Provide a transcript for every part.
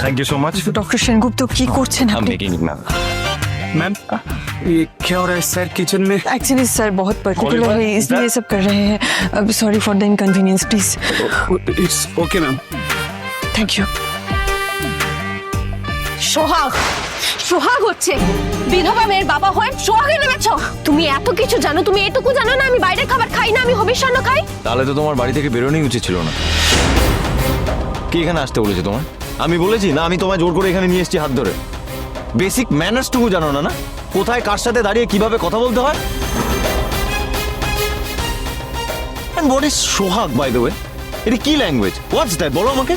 Thank you so much. Doctor Sengupta की করছেন I'm আপনি? making it now. मैम ये क्या हो रहा है सर किचन में? एक्चुअली सर बहुत पर्टिकुलर है इसलिए ये सब कर रहे हैं। Sorry for the inconvenience please. It's okay ma'am. Thank you. সোহাগ সোহাগ হচ্ছে বিধবা মেয়ের বাবা হয়ে সোহাগে নেমেছো। তুমি এত কিছু জানো, তুমি এটুকু জানো না আমি বাইরের খাবার খাই না, আমি হবিষ্যান্ন খাই। তাহলে তো তোমার বাড়ি থেকে বেরোনোই উচিত ছিল না। কি এখানে আসতে বলেছে তোমার? আমি বলেছি না, আমি তোমায় জোর করে এখানে নিয়ে এসেছি হাত ধরে। বেসিক ম্যানার্সটুকু জানো না? না কোথায় কার সাথে দাঁড়িয়ে কিভাবে কথা বলতে হয়? এন্ড হোয়াট ইজ সোহাগ বাই দ্য ওয়ে? এটা কি ল্যাঙ্গুয়েজ? হোয়াটস দ্যাট বলো আমাকে।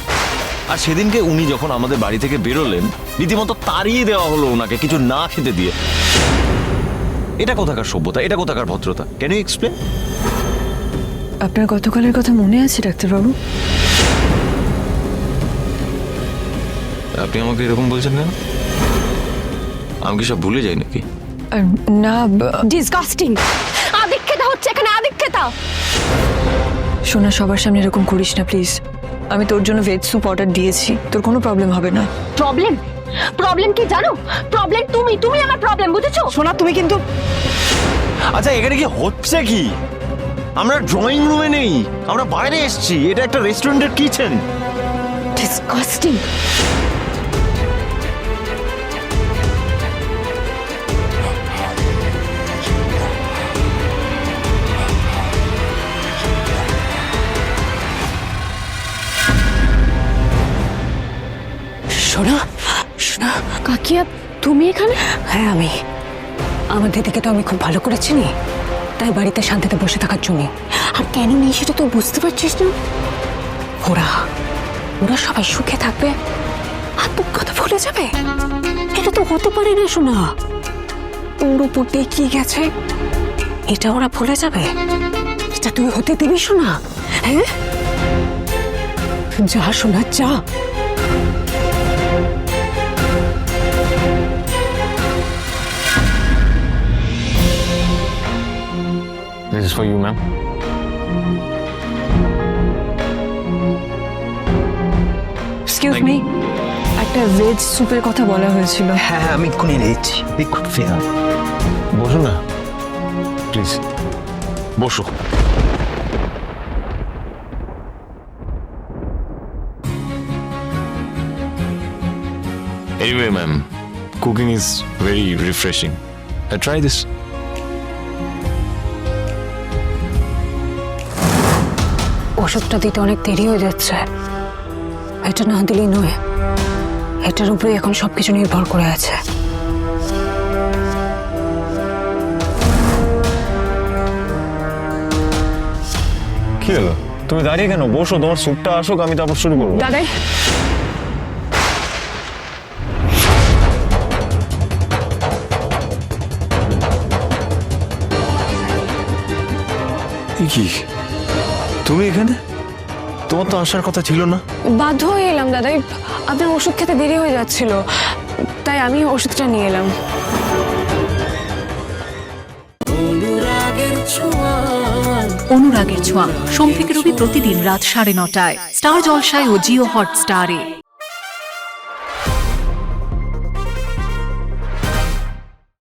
আর সেদিনকে উনি যখন আমাদের বাড়ি থেকে বেরোলেন রীতিমতো তাড়িয়ে দেওয়া হলো ওনাকে কিছু না খেতে দিয়ে। এটা কোথাকার সভ্যতা, এটা কোথাকার ভদ্রতা? Can you explain? আপনার গতকালের কথা মনে আছে ডাক্তারবাবু? আপনি আমাকে এরকম বলছেন কেন? আমি কি সব ভুলে যাই নাকি? না ডিসগাস্টিং। আদিক্ষেতা হচ্ছে এখানে, আদিক্ষেতা। সোনা সবার সামনে এরকম করিস না প্লিজ। আমি তোর জন্য ভেজ স্যুপ অর্ডার দিয়েছি, তোর কোনো প্রবলেম হবে না। প্রবলেম? প্রবলেম কি জানো? প্রবলেম তুমি, তুমি আমার প্রবলেম, বুঝেছো? সোনা তুমি কিন্তু আচ্ছা এখানে কি হচ্ছে কি? আমরা ড্রয়িং রুমে নেই, আমরা বাইরে এসেছি। এটা একটা রেস্টুরেন্টের কিচেন। ডিসগাস্টিং। শোনা শোনা, কাকিয়া তুমি এখানে? হ্যাঁ আমি। আমার দিদিকে তো আমি খুব ভালো করে চিনি, তাই বাড়িতে শান্তিতে বসে থাকার জন্য। আর কেন নেই সেটা তো বুঝতে পারছিস না। ওরা ওরা সবাই সুখে থাকবে আর তোর কথা ভুলে যাবে, এটা তো হতে পারে না শোনা। ওর উপর দিয়ে কি গেছে এটা ওরা ভুলে যাবে, এটা তুই হতে দিবি শোনা? হ্যাঁ যা শোনা যা। This is for you, ma'am. Excuse me, একটা ভেজ স্যুপের কথা বলা হয়েছিল। হ্যাঁ আমি এক্ষুনি দিচ্ছি। এক্ষুনি ফেরা। বসো না প্লিজ, বসো। Anyway, ma'am, cooking is very refreshing. Try this. ওষুধটা দিতে অনেক দেরি হয়ে যাচ্ছে, এটা না দিলেই নয়। এটার উপরে এখন সবকিছু নির্ভর করে আছে। কি হলো? তুমি দাঁড়িয়ে কেন? বসো, তোমার স্যুপটা আসুক, আমি তারপর শুরু করবো। দাদাই কি তুমি এখানে? তোমার তো আসার কথা ছিল না। বাধ্য হয়ে এলাম দাদাই, আপনার ওষুধ খেতে দেরি হয়ে যাচ্ছিল, তাই আমি ওষুধটা নিয়ে এলাম। অনুরাগের ছোঁয়া সোম থেকে রবি প্রতিদিন রাত 9:30টায় স্টার জলসায় ও জিও হটস্টারে।